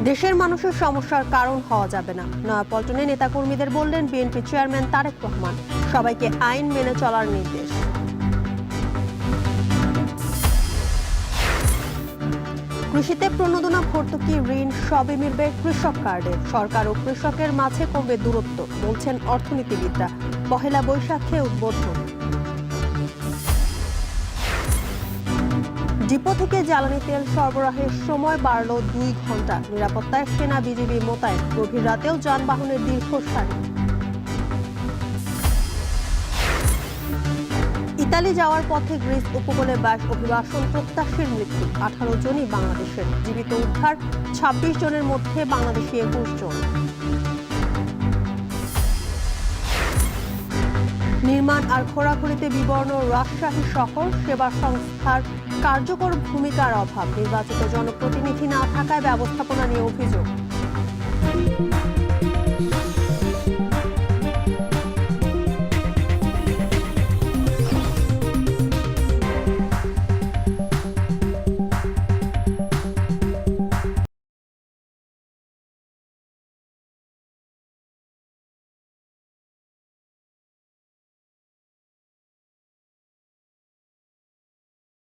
দেশের মানুষের সমস্যার কারণ হওয়া যাবে না, নয়াপল্টনে নেতাকর্মীদের বললেন বিএনপি চেয়ারম্যান তারেক রহমান। সবাইকে আইন মেনে চলার নির্দেশ। কৃষিতে প্রণোদনা, ভর্তুকি, ঋণ সবই মিলবে কৃষক কার্ডে। সরকার ও কৃষকের মাঝে কমবে দূরত্ব, বলছেন অর্থনীতিবিদরা। পহেলা বৈশাখে উদ্বোধন। ডিপো থেকে জ্বালানি তেল সরবরাহের সময় বাড়ল 2 ঘন্টা। নিরাপত্তায় সেনা বিজিবি মোতায়েন। গভীর রাতেও যানবাহনের দীর্ঘ সারি। ইতালি যাওয়ার পথে গ্রিস উপকূলে 22 অভিবাসন প্রত্যাশীর মৃত্যু। 18 জনই বাংলাদেশের। জীবিত উদ্ধার 26 জনের মধ্যে বাংলাদেশি 21 জন। নির্মাণ আর খোঁড়াখুড়িতে বিবর্ণ রাজশাহী শহর। সেবা সংস্থার কার্যকর ভূমিকার অভাব। নির্বাচিত জনপ্রতিনিধি না থাকায় ব্যবস্থাপনা নিয়ে অভিযোগ।